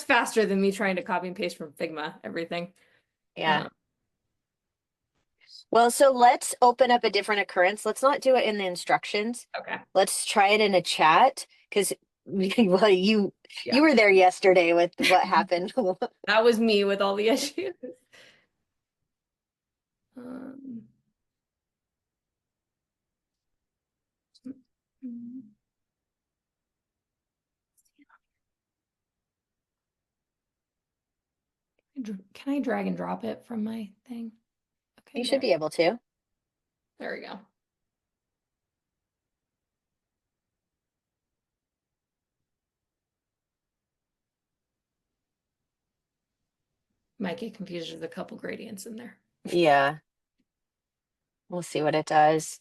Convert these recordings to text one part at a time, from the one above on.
that's faster than me trying to copy and paste from Figma, everything. Yeah. Well, so let's open up a different occurrence. Let's not do it in the instructions. Okay. Let's try it in a chat because well, you Yeah. were there yesterday with what happened. That was me with all the issues. Um, can I drag and drop it from my thing? Okay, You should be able to. there we go. Might get confused with a couple gradients in there. Yeah. We'll see what it does.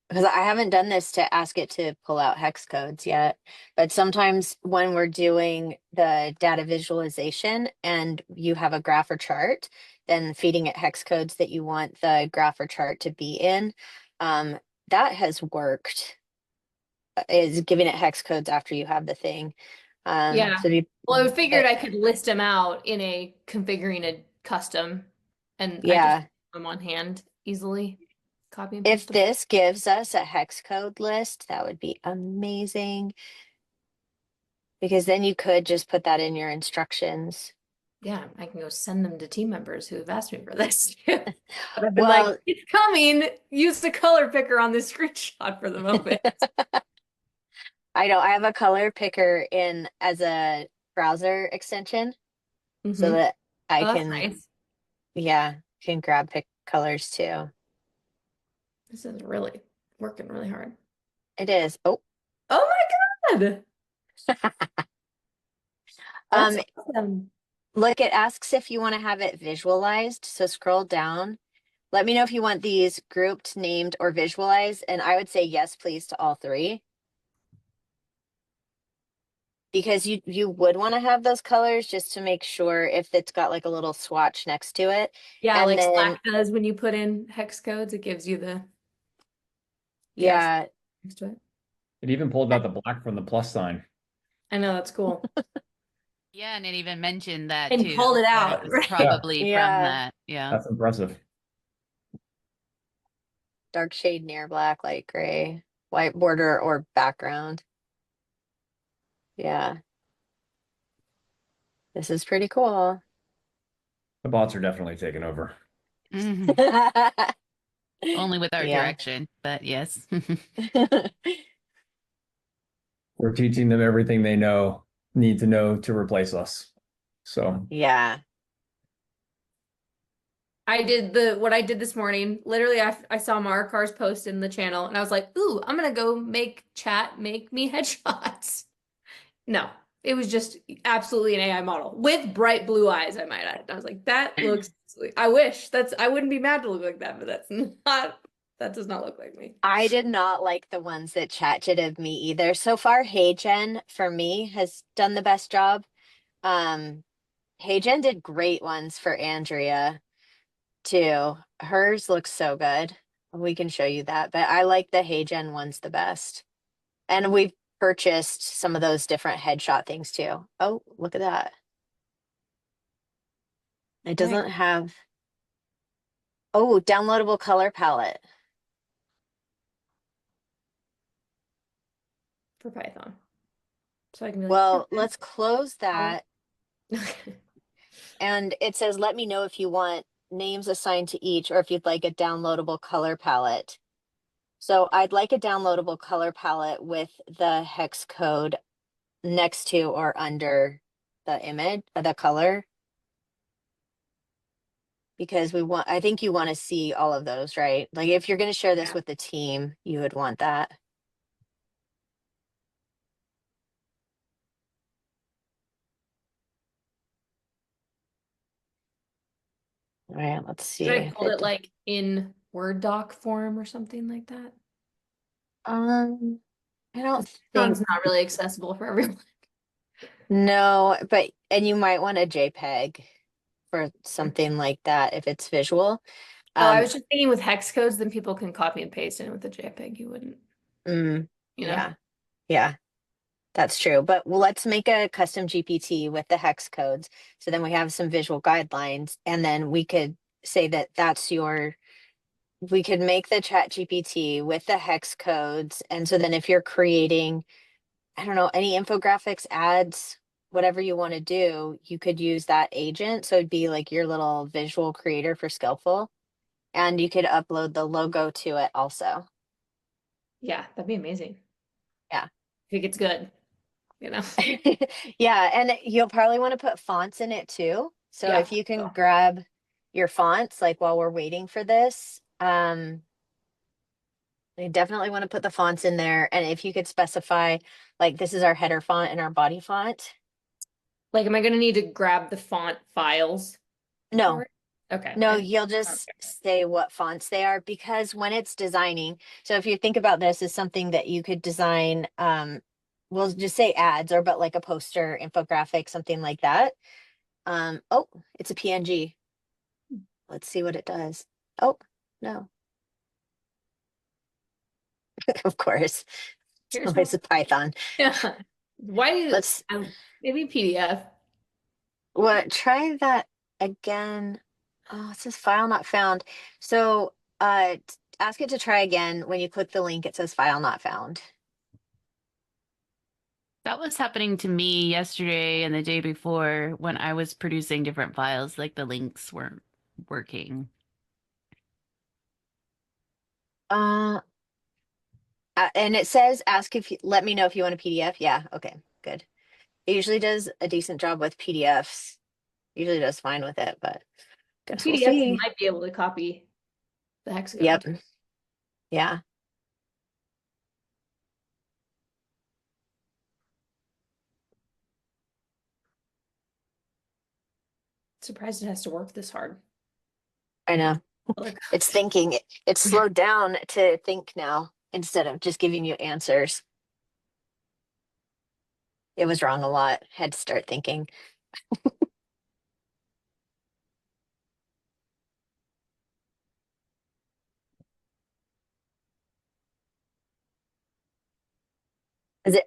Because I haven't done this to ask it to pull out hex codes yet, but sometimes when we're doing the data visualization and you have a graph or chart, then feeding it hex codes that you want the graph or chart to be in, that has worked, is giving it hex codes after you have the thing. Yeah. So Well, I figured I could list them out in a configuring a custom, and I just yeah, have them on hand easily. Copy and if paste them. this gives us a hex code list, that would be amazing. Because then you could just put that in your instructions. Yeah, I can go send them to team members who have asked me for this. But I've been Well, like, it's coming. Use the color picker on this screenshot for the moment. I know I have a color picker in as a browser extension so Mm-hmm. that I Oh, that's can, nice. yeah, can grab pick colors too. This is really working really hard. It is. Oh, Oh my God. That's um, awesome. look, it asks if you want to have it visualized. So scroll down. Let me know if you want these grouped, named, or visualized. And I would say yes, please, to all three. Because you would want to have those colors just to make sure if it's got like a little swatch next to it. Yeah, And like then, Slack does when you put in hex codes, it gives you the yeah, next to it. It even pulled out the black from the plus sign. I know that's cool. Yeah, and it even mentioned that And too. called it that out, it was right? probably from Yeah. that. Yeah. That's impressive. dark shade near black, light gray, white border or background. Yeah. This is pretty cool. The bots are definitely taking over. Mhm. Only with our Yeah. direction, but yes. We're teaching them everything they need to know to replace us. So Yeah. I did what I did this morning. Literally, I saw Marikar's post in the channel and I was like, ooh, I'm gonna go make chat make me headshots. No, it was just absolutely an AI model with bright blue eyes, I might add. And I was like, that looks sweet. I wish I wouldn't be mad to look like that, but that does not look like me. I did not like the ones that ChatGPT me either. So far, Heygen for me has done the best job. Heygen did great ones for Andrea too. Hers looks so good. We can show you that, but I like the Heygen ones the best. And we've purchased some of those different headshot things too. Oh, look at that. It doesn't have, oh, downloadable color palette. For Python. So I can be like, Well, let's close that. okay. And it says, let me know if you want names assigned to each or if you'd like a downloadable color palette. So I'd like a downloadable color palette with the hex code next to or under the image, the color. Because I think you want to see all of those, right? Like if you're going to share this with the team, you would want that. All right, let's see. Should I pull it like in Word doc form or something like that? I don't Sounds think, not really accessible for everyone. no, and you might want a JPEG for something like that if it's visual. Oh, I was just thinking with hex codes, then people can copy and paste in with the JPEG. You wouldn't, you know? Yeah. That's true. But let's make a custom GPT with the hex codes. So then we have some visual guidelines, and then we could say that we could make the chat GPT with the hex codes. And so then if you're creating, I don't know, any infographics, ads, whatever you want to do, you could use that agent. So it'd be like your little visual creator for Skillful. And you could upload the logo to it also. Yeah, that'd be amazing. Yeah. If it gets good, you know. Yeah, and you'll probably want to put fonts in it too. So Yeah. if you can grab your fonts, like while we're waiting for this, you definitely want to put the fonts in there. And if you could specify, like, this is our header font and our body font. Like, am I gonna need to grab the font files? No, for it? Okay. no, And you'll just say what fonts they are, because when it's designing, so if you think about this as something that you could design, we'll just say ads, or but like a poster, infographic, something like that. Oh, it's a PNG. Let's see what it does. Oh, no. Of course. It's here's always a Python. yeah. Why do Let's maybe PDF? try that again. Oh, it says file not found. So ask it to try again. When you click the link, it says file not found. That was happening to me yesterday and the day before when I was producing different files, like the links weren't working. And it says let me know if you want a PDF. Yeah, okay, good. It usually does a decent job with PDFs. Usually does fine with it, but guess we'll PDF see. might be able to copy the hex code. Yep. Yeah. Surprised it has to work this hard. I know. Like, It's thinking. It's slowed down to think now instead of just giving you answers. It was wrong a lot. Had to start thinking.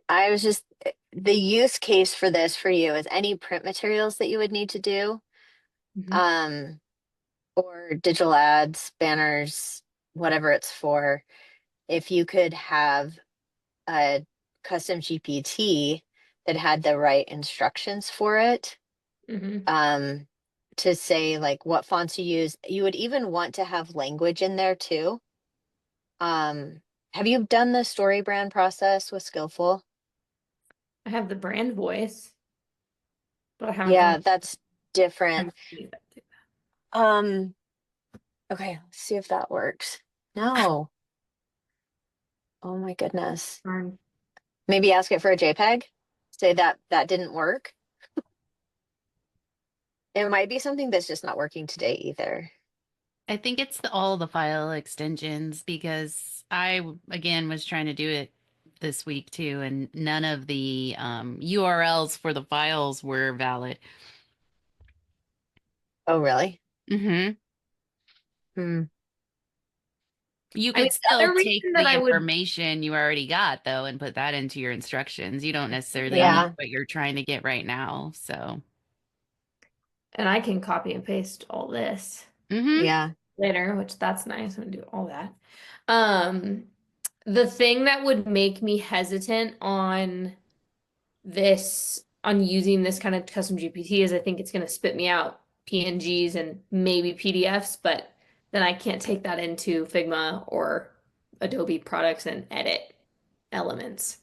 I was just, the use case for this for you is any print materials that you would need to do, mhm. or digital ads, banners, whatever it's for. If you could have a custom GPT that had the right instructions for it, Mhm. to say like what fonts you use, you would even want to have language in there too. Have you done the story brand process with Skillful? I have the brand voice, but I haven't Yeah, done that's different. anything. Okay, let's see if that works. No. Oh my goodness. Darn. Maybe ask it for a JPEG. Say that didn't work. It might be something that's just not working today either. I think it's all the file extensions because again, was trying to do it this week too, and none of the URLs for the files were valid. Oh, really? Mm-hmm. Hmm. You I mean, could the still other take reason that the I would, information you already got though and put that into your instructions. You don't necessarily Yeah. need what you're trying to get right now. So, and I can copy and paste all this mm-hmm. Yeah. later, which that's nice. I'm gonna do all that. The thing that would make me hesitant on using this kind of custom GPT is I think it's gonna spit me out PNGs and maybe PDFs, but then I can't take that into Figma or Adobe products and edit elements.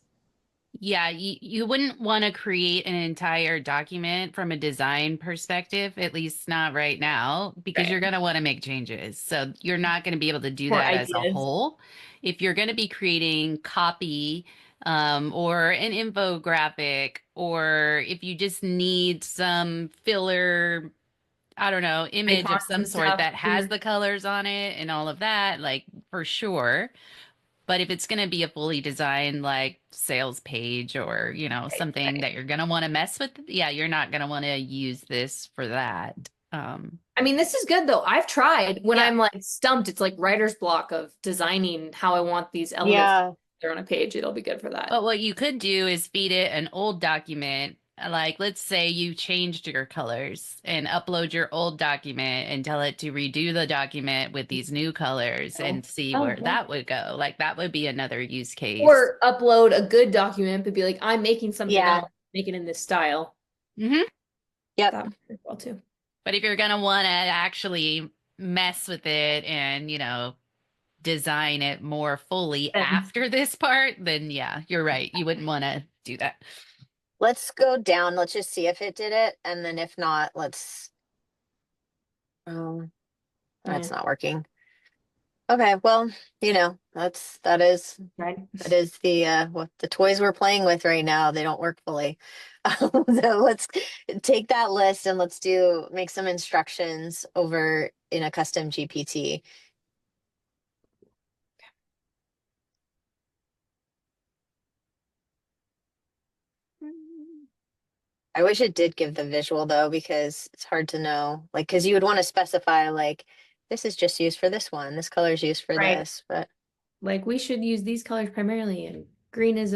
Yeah, you wouldn't want to create an entire document from a design perspective, at least not right now, because you're Right. going to want to make changes. So you're not going to be able to do More that as a ideas. whole. If you're going to be creating copy, or an infographic, or if you just need some filler, I don't know, image of Icons some and sort stuff. that has the colors on it and all of that, like for sure. But if it's going to be a fully designed like sales page or, something Right. that you're going to want to mess with, yeah, you're not going to want to use this for that. I mean, this is good though. I've tried when Yeah. I'm like stumped, it's like writer's block of designing how I want these elements. Yeah. they're on a page, it'll be good for that. But what you could do is feed it an old document. Like, let's say you changed your colors and upload your old document and tell it to redo the document with these new colors and see where yeah. that would go. Like, that would be another use case. Or upload a good document, but be like, I'm making something Yeah. else, make it in this style. hmm Yep. That would work well too. But if you're going to want to actually mess with it and, design it more fully Then- after this part, then yeah, you're right. You wouldn't want to do that. Let's go down. Let's just see if it did it. And then if not, let's, that's not working. Okay. Well, that is Right. the, what the toys we're playing with right now. They don't work fully. So let's take that list and let's make some instructions over in a custom GPT. I wish it did give the visual though, because it's hard to know, like, because you would want to specify like, this is just used for this one, this color is used for Right. this, but Like we should use these colors primarily, and green is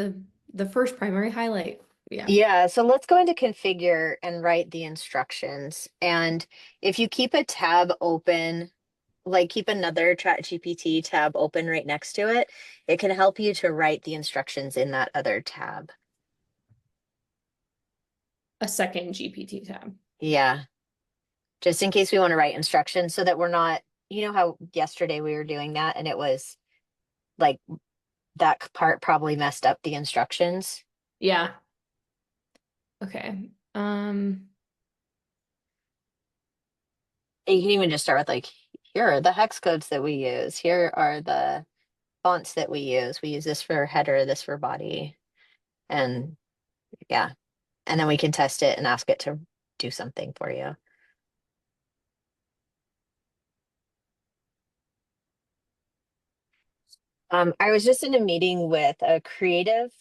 the first primary highlight. yeah. So let's go into configure and write the instructions. And if you keep a tab open, like keep another ChatGPT tab open right next to it, it can help you to write the instructions in that other tab. A second GPT tab. Yeah. Just in case we want to write instructions so that we're not, how yesterday we were doing that and it was like that part probably messed up the instructions. Yeah. Okay. You can even just start with like, here are the hex codes that we use. Here are the fonts that we use. We use this for header, this for body. And yeah. And then we can test it and ask it to do something for you. I was just in a meeting with a creative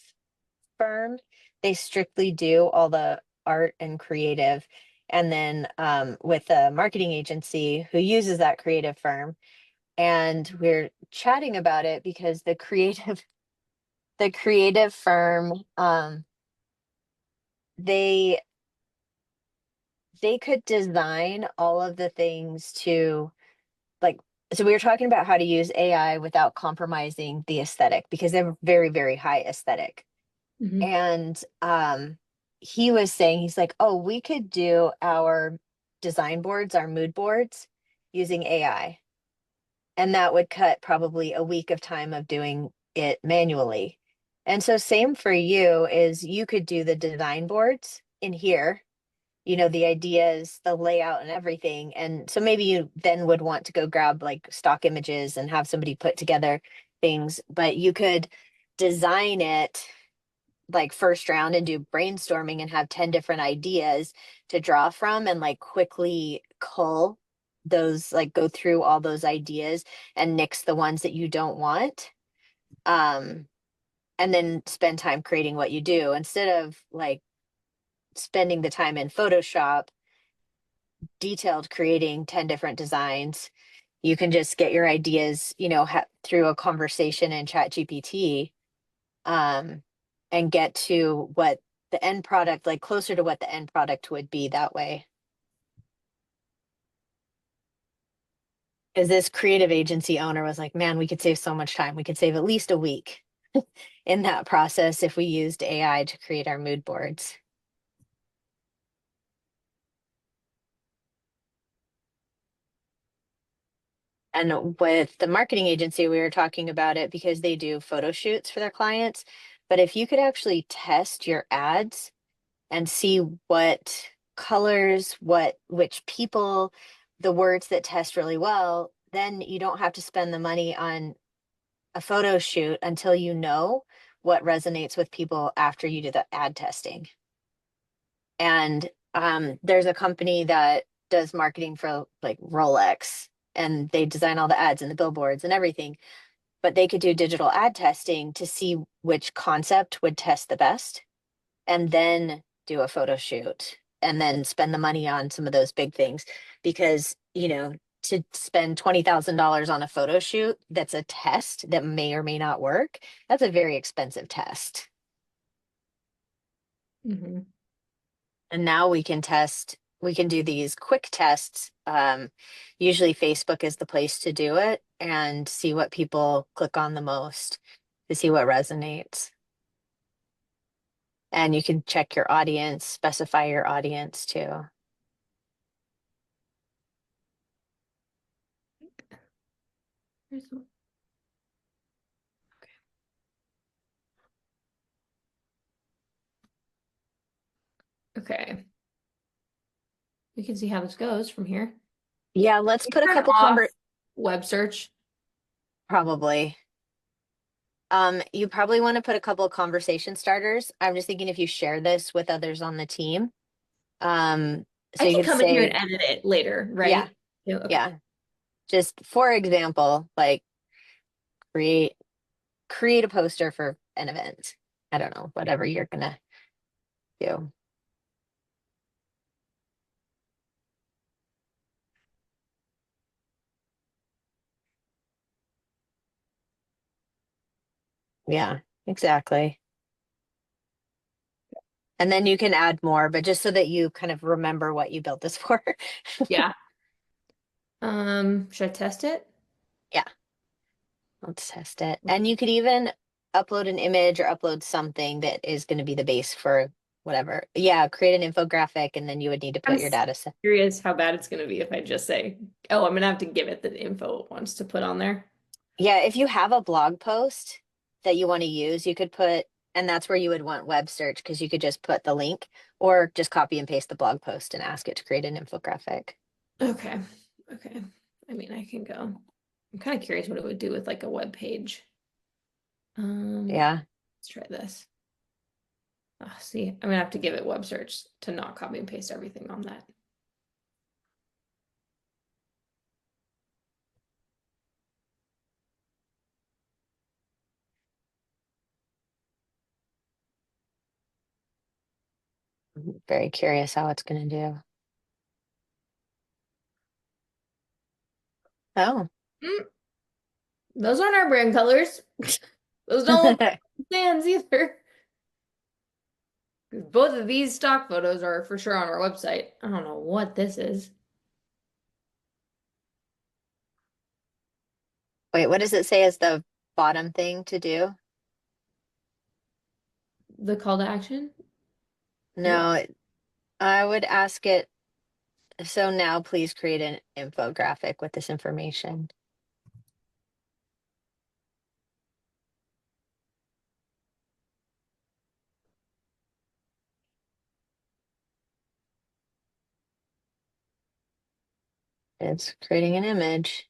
firm. They strictly do all the art and creative. And then with a marketing agency who uses that creative firm. And we're chatting about it because the creative firm, they could design all of the things to like, so we were talking about how to use AI without compromising the aesthetic because they're very, very high aesthetic. Mhm. And he was saying, he's like, oh, we could do our design boards, our mood boards using AI. And that would cut probably a week of time of doing it manually. And so same for you is you could do the design boards in here, the ideas, the layout and everything. And so maybe you then would want to go grab like stock images and have somebody put together things, but you could design it like first round and do brainstorming and have 10 different ideas to draw from and like quickly cull those, like go through all those ideas and nix the ones that you don't want. And then spend time creating what you do instead of like spending the time in Photoshop detailed creating 10 different designs. You can just get your ideas, through a conversation in ChatGPT, and get to what the end product, like closer to what the end product would be that way. Because this creative agency owner was like, man, we could save so much time. We could save at least a week in that process if we used AI to create our mood boards. And with the marketing agency, we were talking about it because they do photo shoots for their clients. But if you could actually test your ads and see what colors, which people, the words that test really well, then you don't have to spend the money on a photo shoot until you know what resonates with people after you do the ad testing. And there's a company that does marketing for like Rolex, and they design all the ads and the billboards and everything, but they could do digital ad testing to see which concept would test the best and then do a photo shoot and then spend the money on some of those big things because, to spend $20,000 on a photo shoot that's a test that may or may not work, that's a very expensive test. Mhm. And now we can do these quick tests. Usually Facebook is the place to do it and see what people click on the most to see what resonates. And you can check your audience, specify your audience too. Here's one. Okay. We can see how this goes from here. Yeah, let's put a Turn couple off web search. probably. You probably want to put a couple of conversation starters. I'm just thinking if you share this with others on the team. So I you can could come in here say, and edit it later, right? yeah, Okay. yeah. Just for example, like create a poster for an event. I don't know, whatever you're gonna do. Yeah, exactly. And then you can add more, but just so that you kind of remember what you built this for. Yeah. Should I test it? Yeah, let's test it. And you could even upload an image or upload something that is going to be the base for whatever. Yeah, create an infographic and then you would need to I'm put your data set. curious how bad it's going to be if I just say, oh, I'm going to have to give it the info it wants to put on there. Yeah, if you have a blog post that you want to use, you could put, and that's where you would want web search because you could just put the link or just copy and paste the blog post and ask it to create an infographic. Okay. Okay. I mean, I can go. I'm kind of curious what it would do with like a web page. Yeah. Let's try this. See, I'm gonna have to give it web search to not copy and paste everything on that. I'm very curious how it's going to do. Oh. Mm, those aren't our brand colors. Those don't look like stands either. Both of these stock photos are for sure on our website. I don't know what this is. Wait, what does it say as the bottom thing to do? The call to action? No, I would ask it. So now please create an infographic with this information. It's creating an image.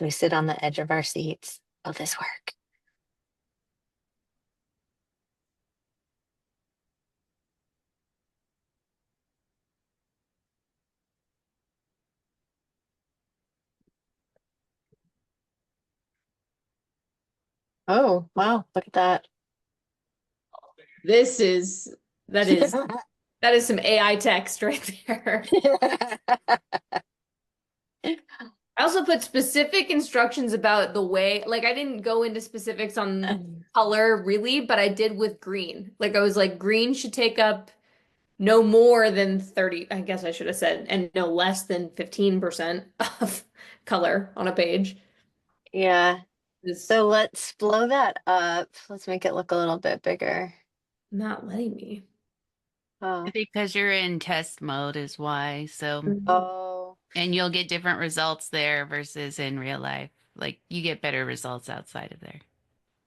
We sit on the edge of our seats. Will this work? Oh, wow, look at that. That is some AI text right there. I also put specific instructions about the way, like I didn't go into specifics on color really, but I did with green. Like I was like, green should take up no more than 30, I guess I should have said, and no less than 15% of color on a page. Yeah. It's So let's blow that up. Let's make it look a little bit bigger. not letting me. Oh. Because you're in test mode is why. So, Oh. and you'll get different results there versus in real life. Like you get better results outside of there.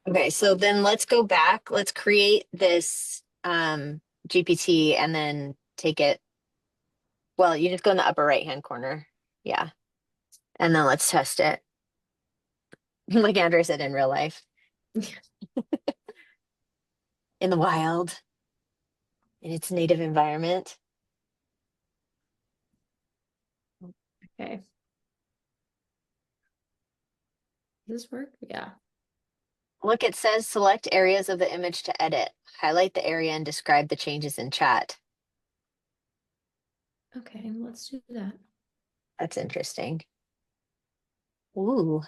Okay, so then let's go back. Let's create this GPT and then take it. Well, you just go in the upper right hand corner. Yeah. And then let's test it. Like Andrea said in real life. In the wild. In its native environment. Okay. Does this work? Yeah. Look, it says select areas of the image to edit. Highlight the area and describe the changes in chat. Okay, let's do that. That's interesting. Ooh.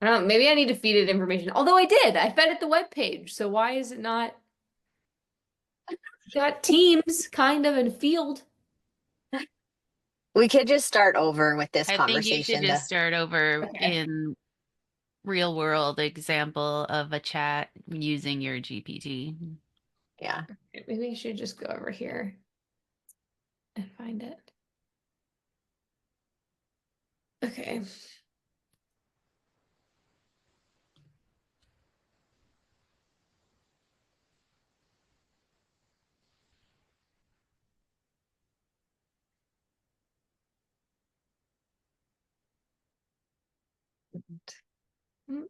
I don't know, maybe I need to feed it information. Although I did. I fed it the web page. So why is it not got Teams kind of in field? We could just start over with this I think you should conversation. just start over Okay. in real world example of a chat using your GPT. Yeah. Maybe I should just go over here and find it. Okay. Mm.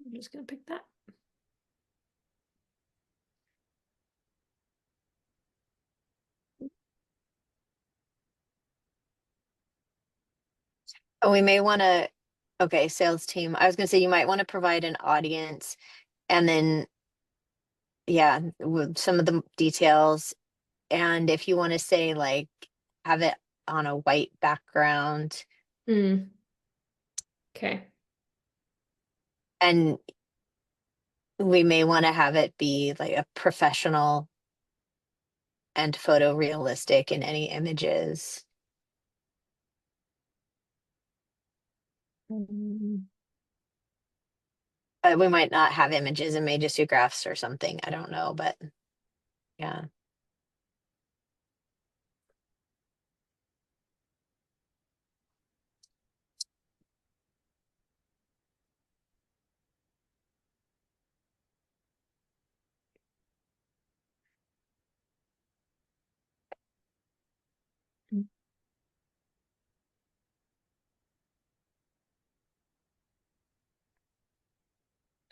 I'm just gonna pick that. We may want to, okay, sales team. I was going to say you might want to provide an audience and then, yeah, with some of the details. And if you want to say like, have it on a white background Mm. Okay. and we may want to have it be like a professional and photorealistic in any images. But we might not have images and may just do graphs or something. I don't know, but yeah.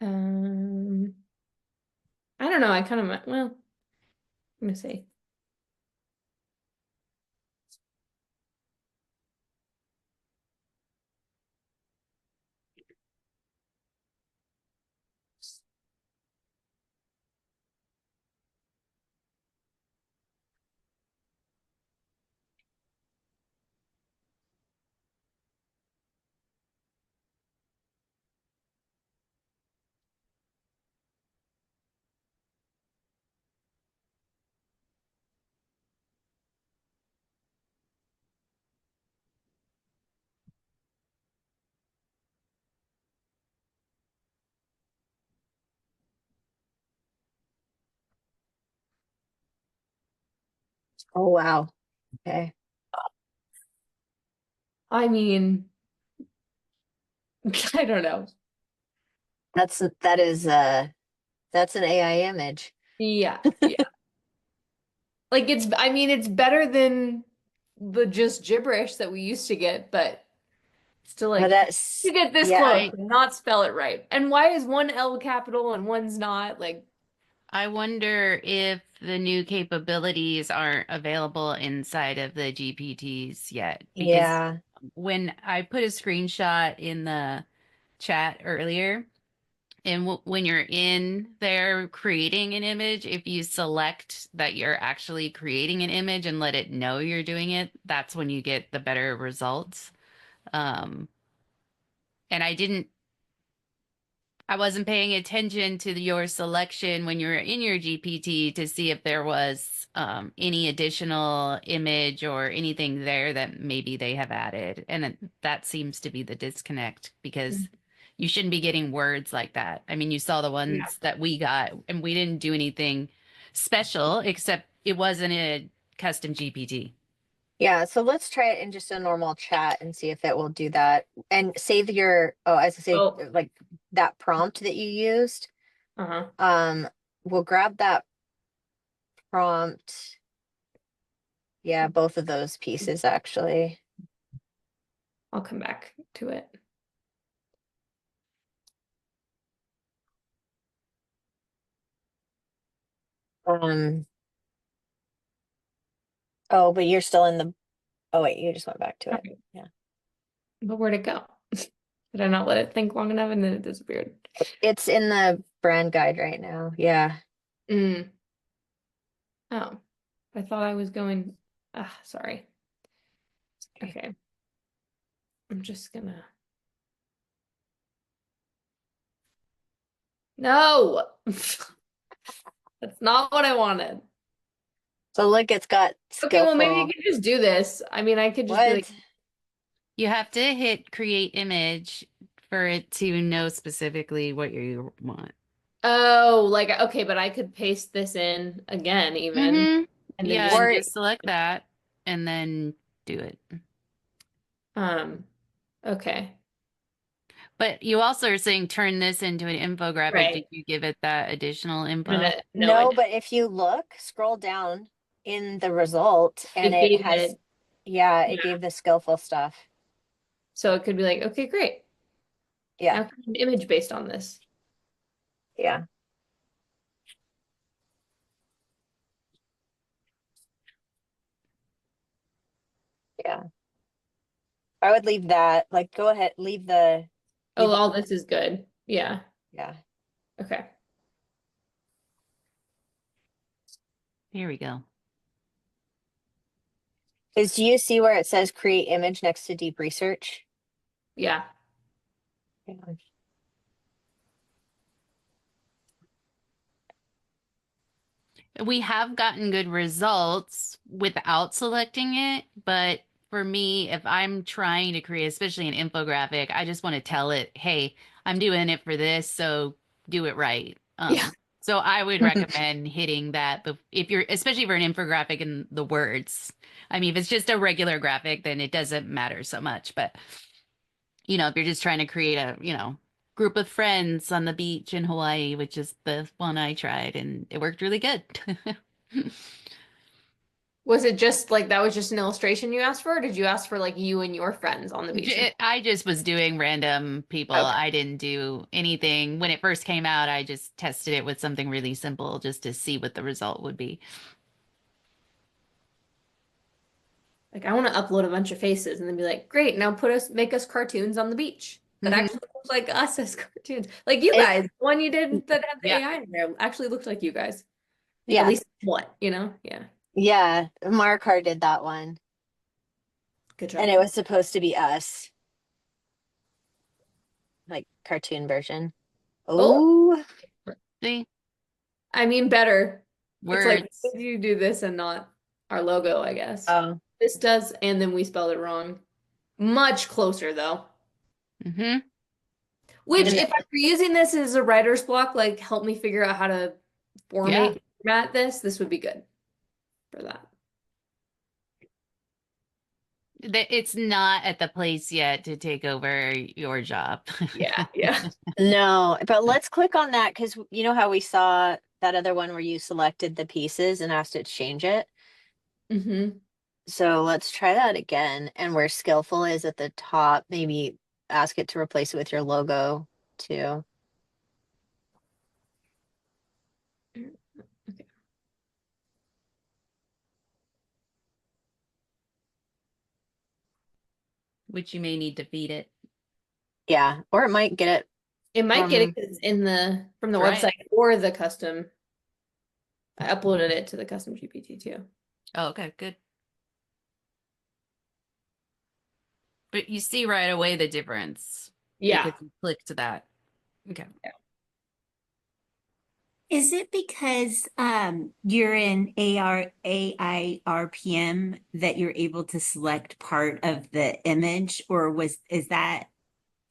Um, I don't know. I kind of, well, let me see. Oh, wow. Okay. I mean, I don't know. That's that's an AI image. Yeah, yeah. Like I mean, it's better than the just gibberish that we used to get, but still But like that's, you get this yeah. close I and not spell it right. And why is one L capital and one's not? Like, I wonder if the new capabilities aren't available inside of the GPTs yet, because Yeah. when I put a screenshot in the chat earlier, and when you're in there creating an image, if you select that you're actually creating an image and let it know you're doing it, that's when you get the better results. Um, and I wasn't paying attention to your selection when you were in your GPT to see if there was any additional image or anything there that maybe they have added. And that seems to be the disconnect because you shouldn't be getting words like that. I mean, you saw the yeah. ones that we got and we didn't do anything special except it wasn't a custom GPT. Yeah. So let's try it in just a normal chat and see if it will do that. And save your, oh, as I say, Oh, like that prompt that you used. uh-huh. We'll grab that prompt. Yeah, both of those pieces actually. I'll come back to it. Oh, but you're still in the Oh wait, you just went back to it. Okay. Yeah. But where'd it go? Did I not let it think long enough and then it disappeared? It's in the brand guide right now. Yeah. Mm. Oh, I thought I was going. Ah, sorry. Okay. I'm just gonna. No, that's not what I wanted. So look, it's got Okay, well, maybe skillful. you could just do this. I mean, I could just be like, What? You have to hit create image for it to know specifically what you want. oh, like, okay, but I could paste this in again, even, Mm-hmm. and then Yeah, just, and Or just select that and then do it. um, okay, But you also are saying turn this into an infographic. Did right. you give it that additional No, info? no, I no, didn't. but if you look, scroll down in the result and It it gave has, it, yeah, yeah. it gave the skillful stuff. So it could be like, okay, great. Yeah. Now create an image based on this. Yeah. Yeah. I would leave that. Like, go ahead, leave the, Oh, leave the, all this is good. Yeah. yeah. Okay. Here we go. Is do you see where it says create image next to deep research? Yeah. Yeah. We have gotten good results without selecting it, but for me, if I'm trying to create, especially an infographic, I just want to tell it, hey, I'm doing it for this, so do it right. Yeah. So I would recommend hitting that if you're, especially for an infographic in the words. I mean, if it's just a regular graphic, then it doesn't matter so much. But if you're just trying to create a, group of friends on the beach in Hawaii, which is the one I tried, and it worked really good. Was it just like that was just an illustration you asked for, or did you ask for like you and your friends on the beach? I just was doing random people. Okay. I didn't do anything. When it first came out, I just tested it with something really simple just to see what the result would be. Like I want to upload a bunch of faces and then be like, great, now make us cartoons on the beach that Mhm. actually look like us as cartoons. Like you It, guys, the one you did that had the Yeah. AI in there actually looked like you guys. At yeah. least what, you know? Yeah. Yeah. Markar did that one. Good job. And it was supposed to be us. Like cartoon version. Oh, Oh, See, I mean better. It's like words. you do this and not our logo, I guess. oh, This does, and then we spelled it wrong. Much closer though. Hmm. Which, and if I'm using this as a writer's block, like help me figure out how to Yeah. format this would be good for that. It's not at the place yet to take over your job. Yeah, yeah. no, but let's click on that because you know how we saw that other one where you selected the pieces and asked it to change it. Mm-hmm. So let's try that again. And where skillful is at the top, maybe ask it to replace it with your logo too. Okay. Which you may need to feed it. Yeah, or it might get it It might get it from, 'cause it's in from the Try it. website or the custom. I uploaded it to the custom GPT too. Oh, okay, good. But you see right away the difference Yeah. because you clicked that. Okay. Is it because you're in AI RPM that you're able to select part of the image, or is that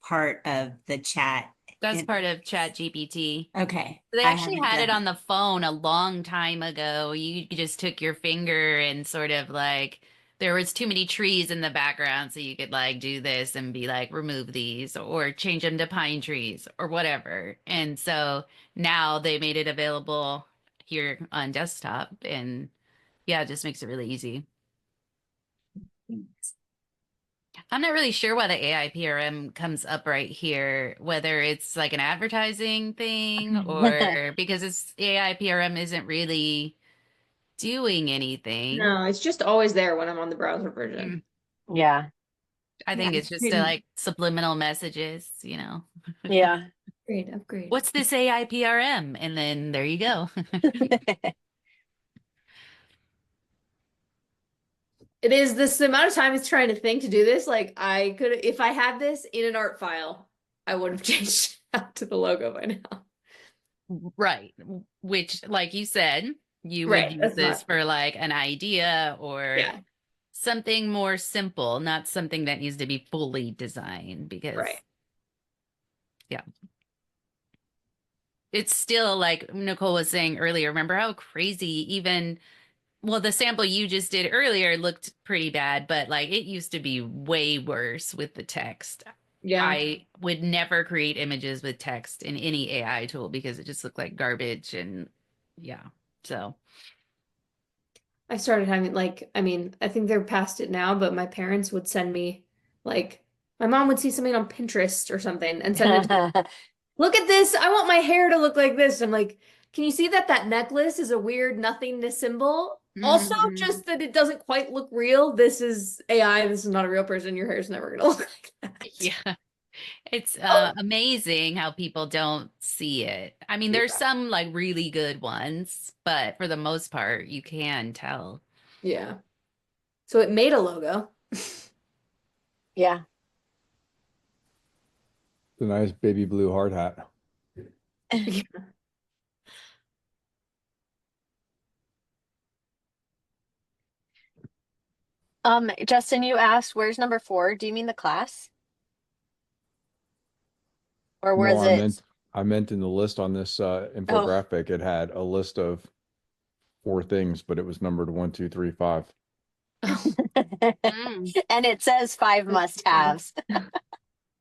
part of the chat? That's part of ChatGPT. Okay. They I actually haven't had it done on the phone a long time ago. You just took your finger and sort of like there was too many trees in the background, so you could like do this and be like remove these or change them to pine trees or whatever. And so now they made it available here on desktop, and yeah, it just makes it really easy. that. I'm not really sure why the AI PRM comes up right here, whether it's like an advertising thing or because it's AI PRM isn't really doing anything. No, it's just always there when I'm on the browser version. Yeah. I think Yeah, it's just upgrade, like subliminal messages, you know. Yeah. upgrade. What's this AI PRM? And then there you go. It is this the amount of time it's trying to think to do this. Like I could, if I had this in an art file, I would have changed out to the logo by now. Right. Which, like you said, you would Right. use That's this not. for like an idea or Yeah. something more simple, not something that needs to be fully designed because, Right. yeah. It's still like Nicole was saying earlier. Remember how crazy even, well, the sample you just did earlier looked pretty bad, but like it used to be way worse with the text. Yeah. I would never create images with text in any AI tool because it just looked like garbage and yeah. So, I started having like, I mean, I think they're past it now, but my parents would send me like, my mom would see something on Pinterest or something and send it to me. Look at this. I want my hair to look like this. I'm like, can you see that that necklace is a weird nothingness symbol? Also, mhm. just that it doesn't quite look real. This is AI. This is not a real person. Your hair is never gonna look like that. Yeah. It's Oh, amazing how people don't see it. I mean, there's yeah. some like really good ones, but for the most part, you can tell. Yeah. So it made a logo. Yeah. The nice baby blue hard hat. Yeah. Justin, you asked, where's number 4? Do you mean the class? Or No, was it? I meant in the list on this Oh, infographic, it had a list of 4 things, but it was numbered 1, 2, 3, 5. Oh. Mm. and it says 5 must-haves.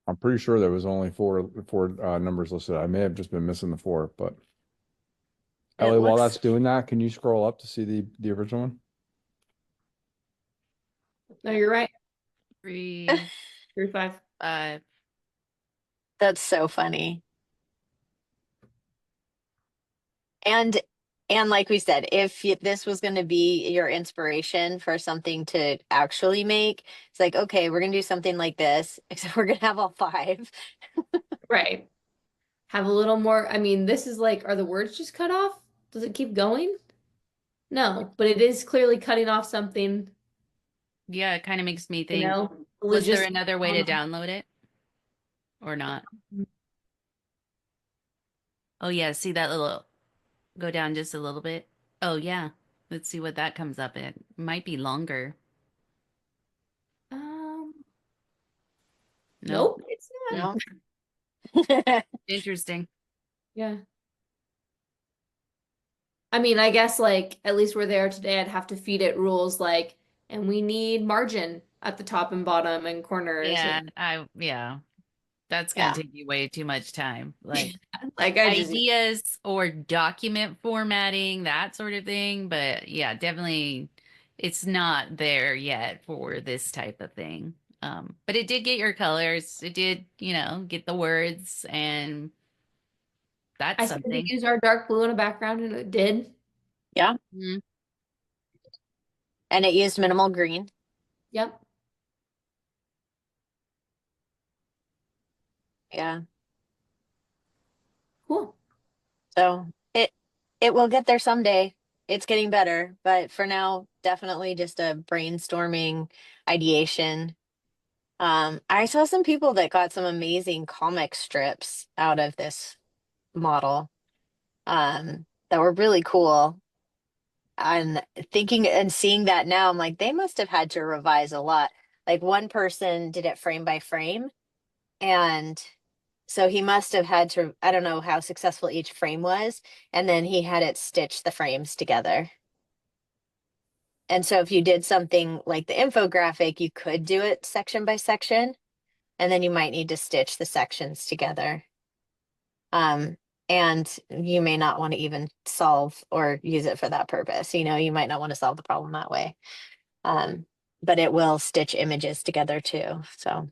I'm pretty sure there was only four numbers listed. I may have just been missing the 4, but It Ellie, while looks. that's doing that, can you scroll up to see the original one? No, you're right. 3, 3, 5. 5. That's so funny. And like we said, if this was going to be your inspiration for something to actually make, it's like, okay, we're going to do something like this, except we're going to have all 5. Right. Have a little more. I mean, this is like, are the words just cut off? Does it keep going? No, but it is clearly cutting off something, Yeah, it kind of makes me you think, know, was there logist. another way to download it or not? Oh, yeah, see that little, go down just a little bit. Oh, yeah. Let's see what that comes up at. Might be longer. Um, Nope. nope, it's not. No. Interesting. Yeah. I mean, I guess like at least we're there today, I'd have to feed it rules like, and we need margin at the top and bottom and corners Yeah, and yeah, that's going Yeah. to take you way too much time. Like like I just ideas or document formatting, that sort of thing. But yeah, definitely it's not there yet for this type of thing. But it did get your colors. It did, get the words, and that's I said to something. use our dark blue in a background and it did. Yeah. Mhm. And it used minimal green. Yep. Yeah. Cool. So it will get there someday. It's getting better, but for now, definitely just a brainstorming ideation. I saw some people that got some amazing comic strips out of this model, that were really cool. And thinking and seeing that now, I'm like, they must have had to revise a lot. Like one person did it frame by frame, and so he must have had to, I don't know how successful each frame was, and then he had it stitch the frames together. And so if you did something like the infographic, you could do it section by section, and then you might need to stitch the sections together. And you may not want to even solve or use it for that purpose. You might not want to solve the problem that way. Um, but it will stitch images together too. So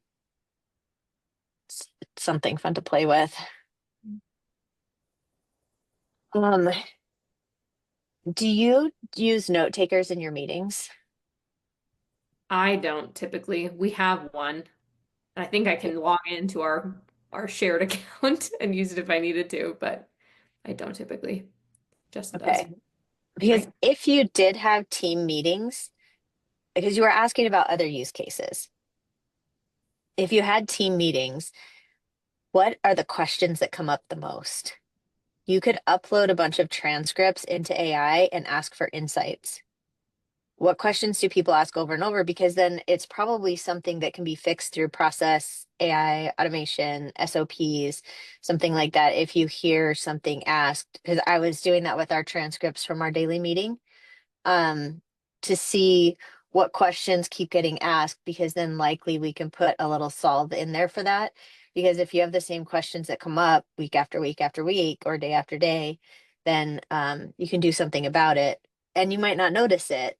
it's something fun to play with. Um, do you use note takers in your meetings? I don't typically. We have one, and I think I can log into our shared account and use it if I needed to, but I don't typically. Justin does. Okay. Because Right. if you did have team meetings, because you were asking about other use cases, if you had team meetings, what are the questions that come up the most? You could upload a bunch of transcripts into AI and ask for insights. What questions do people ask over and over? Because then it's probably something that can be fixed through process, AI, automation, SOPs, something like that. If you hear something asked, because I was doing that with our transcripts from our daily meeting, to see what questions keep getting asked, because then likely we can put a little solve in there for that. Because if you have the same questions that come up week after week after week or day after day, then you can do something about it, and you might not notice it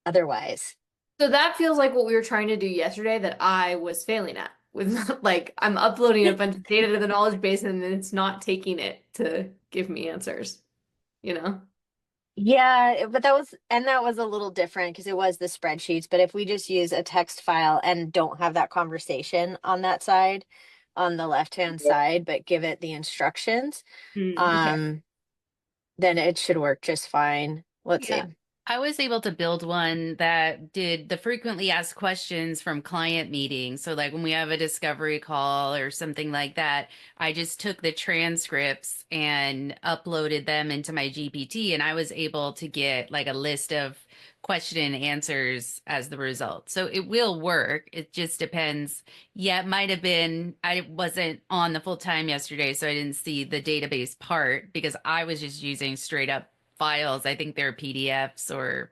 otherwise. So that feels like what we were trying to do yesterday that I was failing at with like I'm uploading a bunch of data to the knowledge base and then it's not taking it to give me answers, you know? Yeah, but that was a little different because it was the spreadsheets. But if we just use a text file and don't have that conversation on that side, on the left-hand side, but give it the instructions, Okay. then it should work just fine. Let's see. Yeah. I was able to build one that did the frequently asked questions from client meetings. So, like when we have a discovery call or something like that, I just took the transcripts and uploaded them into my GPT, and I was able to get like a list of question and answers as the result. So, it will work. It just depends. Yeah, it might have been, I wasn't on the full time yesterday, so I didn't see the database part because I was just using straight up files. I think they're PDFs or,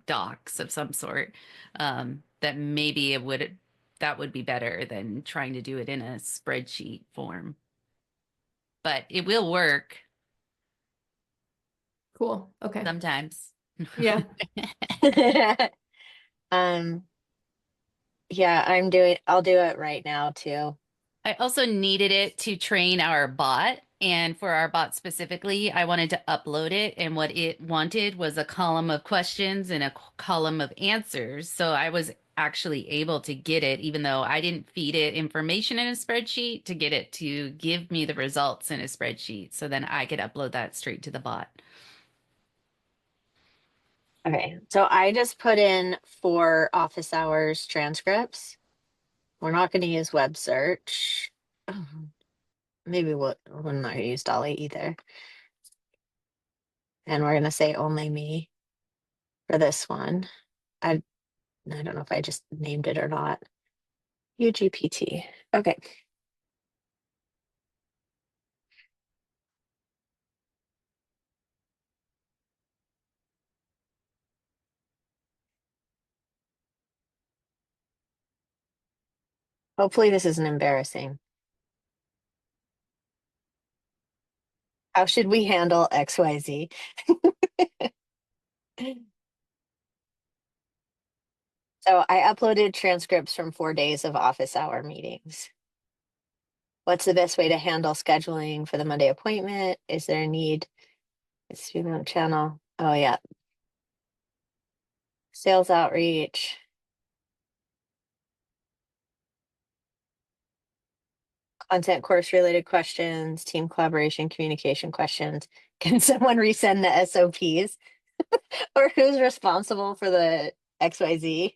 docs of some sort. That maybe that would be better than trying to do it in a spreadsheet form. But it will work Cool. Okay. sometimes. Yeah. Um, yeah, I'll do it right now too. I also needed it to train our bot. And for our bot specifically, I wanted to upload it. And what it wanted was a column of questions and a column of answers. So I was actually able to get it, even though I didn't feed it information in a spreadsheet, to get it to give me the results in a spreadsheet. So then I could upload that straight to the bot. Okay, so I just put in 4 office hours transcripts. We're not going to use web search. Maybe we're not going to use Dolly either. And we're going to say only me for this one. I don't know if I just named it or not. UGPT. Okay. Hopefully this isn't embarrassing. How should we handle XYZ? So I uploaded transcripts from 4 days of office hour meetings. What's the best way to handle scheduling for the Monday appointment? Is there a need? It's female channel. Oh yeah. Sales outreach. Content course related questions, team collaboration, communication questions. Can someone resend the SOPs? Or who's responsible for the XYZ?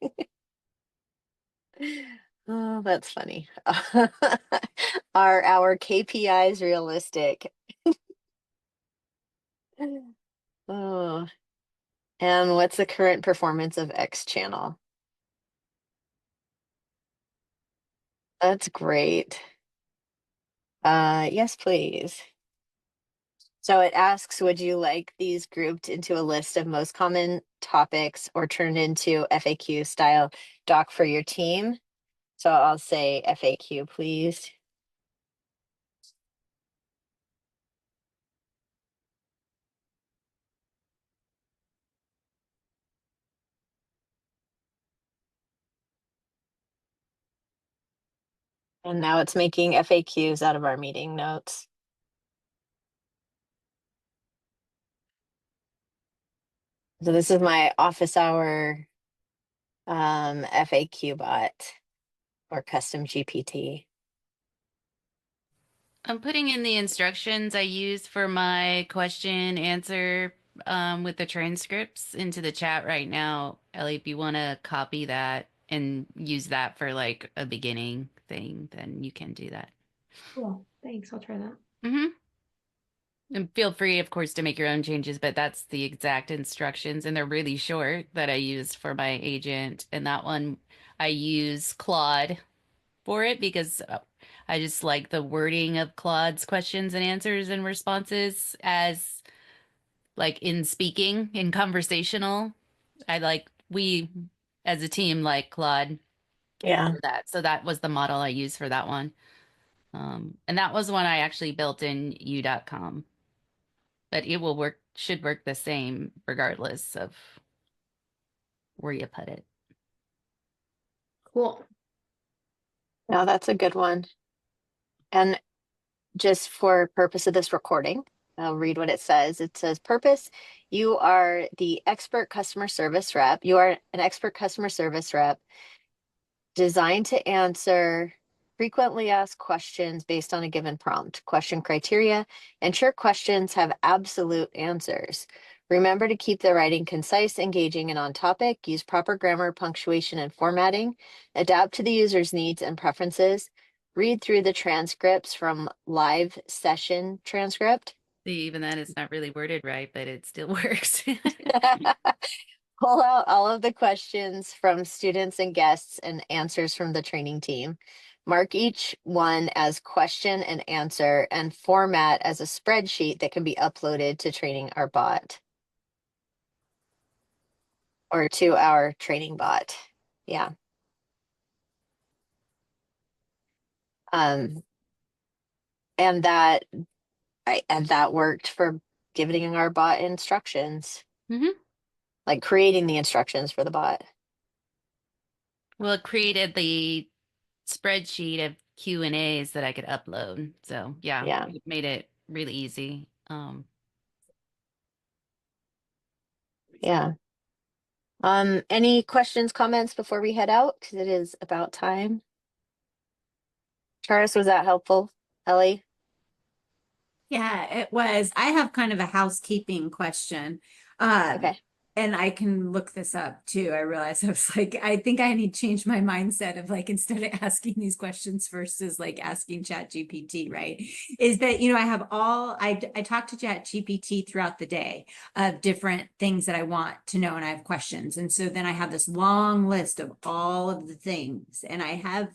Oh, that's funny. Are our KPIs realistic? Oh, and what's the current performance of X channel? That's great. Yes, please. So it asks, would you like these grouped into a list of most common topics or turned into FAQ style doc for your team? So I'll say FAQ, please. And now it's making FAQs out of our meeting notes. So this is my office hour FAQ bot or custom GPT. I'm putting in the instructions I use for my question answer with the transcripts into the chat right now. Ellie, if you want to copy that and use that for like a beginning thing, then you can do that. Cool. Thanks. I'll try that. Mm-hmm. And feel free, of course, to make your own changes, but that's the exact instructions, and they're really short that I used for my agent. And that one, I use Claude for it because I just like the wording of Claude's questions and answers and responses as like in speaking, in conversational. We as a team like Claude Yeah. for that. So that was the model I used for that one. And that was one I actually built in u.com. But it will work, should work the same regardless of where you put it. Cool. Now that's a good one. And just for purpose of this recording, I'll read what it says. It says, purpose, you are the expert customer service rep. You are an expert customer service rep designed to answer frequently asked questions based on a given prompt. Question criteria, ensure questions have absolute answers. Remember to keep the writing concise, engaging, and on topic. Use proper grammar, punctuation, and formatting. Adapt to the user's needs and preferences. Read through the transcripts from live session transcript. See, even then, it's not really worded right, but it still works. Pull out all of the questions from students and guests and answers from the training team. Mark each one as question and answer and format as a spreadsheet that can be uploaded to training our bot. Or to our training bot. Yeah. And that worked for giving our bot instructions. Mhm. Like creating the instructions for the bot. Well, it created the spreadsheet of Q&As that I could upload. So yeah, it made it really easy. Yeah. Any questions, comments before we head out? Because it is about time. Charis, was that helpful? Ellie? Yeah, it was. I have kind of a housekeeping question. Okay. And I can look this up too. I realized I was like, I think I need to change my mindset of like, instead of asking these questions versus like asking ChatGPT, right? Is that, I have I talk to ChatGPT throughout the day of different things that I want to know and I have questions. And so then I have this long list of all of the things. And I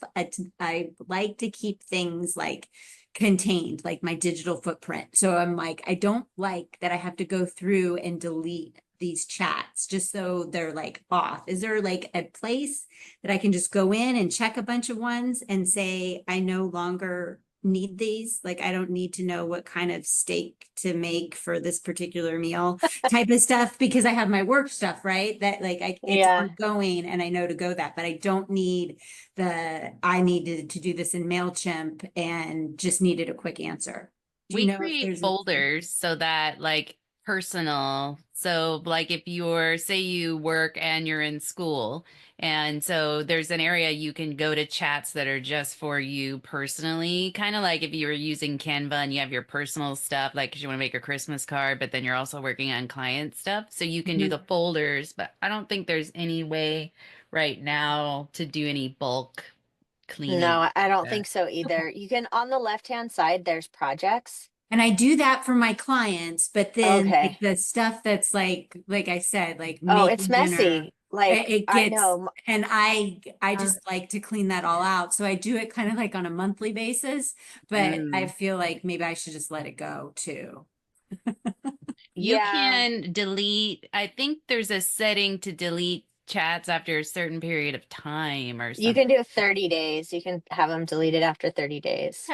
like to keep things like contained, like my digital footprint. So I'm like, I don't like that I have to go through and delete these chats just so they're like off. Is there like a place that I can just go in and check a bunch of ones and say, I no longer need these? Like, I don't need to know what kind of steak to make for this particular meal type of stuff because I have my work stuff, right? That like it's ongoing and I know to go that, but I don't need I needed to do this in MailChimp and just needed a quick answer. Do you We know if create there's folders so that like personal. So like if say you work and you're in school, and so there's an area you can go to chats that are just for you personally, kind of like if you were using Canva and you have your personal stuff, like 'cause you want to make a Christmas card, but then you're also working on client stuff. So you can do the folders, but I don't think there's any way right now to do any bulk cleaning. No, I don't think so either. You can, on the left-hand side, there's projects. And I do that for my clients, but then Okay. like the stuff that's like I said, like it's making dinner, messy. Like it I gets, know. and I just like to clean that all out. So I do it kind of like on a monthly basis, but I feel like maybe I should just let it go too. You can delete, I think there's a setting to delete chats after a certain period of time or something. You can do 30 days. You can have them deleted after 30 days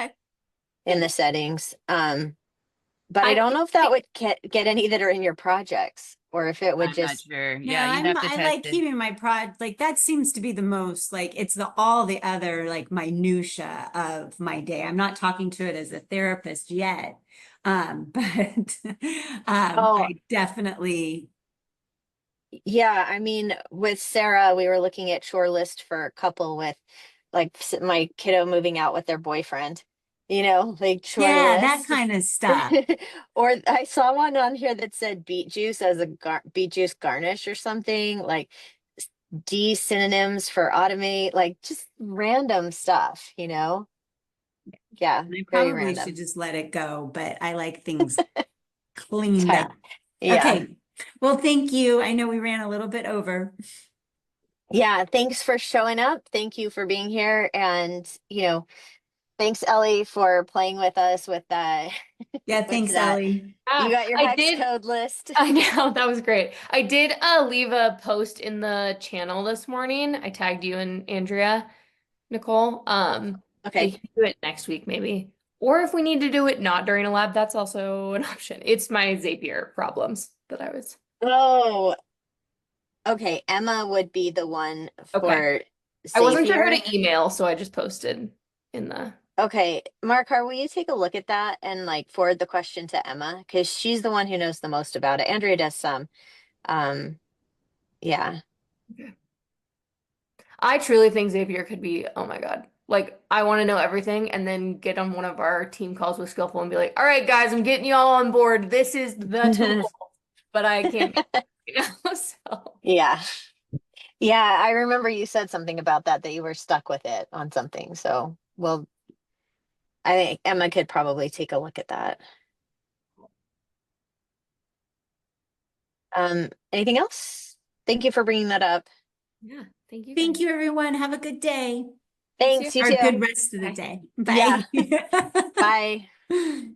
in the settings. But I don't know if that would get any that are in your projects or if it would I'm not just. sure. No, Yeah, you'd have to I test like it. keeping my like that seems to be the most like it's all the other like minutia of my day. I'm not talking to it as a therapist yet. But I definitely Yeah, I mean, with Sarah, we were looking at chore list for a couple with like my kiddo moving out with their boyfriend, like chore Yeah, that list. kind of stuff. Or I saw one on here that said beet juice as a beet juice garnish or something, like D synonyms for automate, like just random stuff. Yeah, I very probably should random. just let it go, but I like things cleaned Tight. up. Yeah. Okay. Well, thank you. I know we ran a little bit over. Yeah, thanks for showing up. Thank you for being here. And, thanks, Ellie, for playing with us with that. Yeah, With thanks, that. Ellie. You got your I hex did. code list. I know that was great. I did leave a post in the channel this morning. I tagged you and Andrea, Nicole. We Okay. can do it next week maybe. Or if we need to do it not during a lab, that's also an option. It's my Zapier problems that I was. Oh, okay. Emma would be the one Okay. for I wasn't sure who Zapier. to email, so I just posted in the. Okay, Markar, will you take a look at that and like forward the question to Emma? Because she's the one who knows the most about it. Andrea does some. Yeah. I truly think Xavier could be, oh my God. Like, I want to know everything and then get on one of our team calls with Skillful and be like, all right, guys, I'm getting you all on board. This is the tool, but I can't make it, So, Yeah. Yeah, I remember you said something about that you were stuck with it on something. So, well, I think Emma could probably take a look at that. Anything else? Thank you for bringing that up. yeah, thank you. Thank guys. you, everyone. Have a good day. Thanks, you Or too. good rest of the Bye. day. Yeah. Bye. Bye.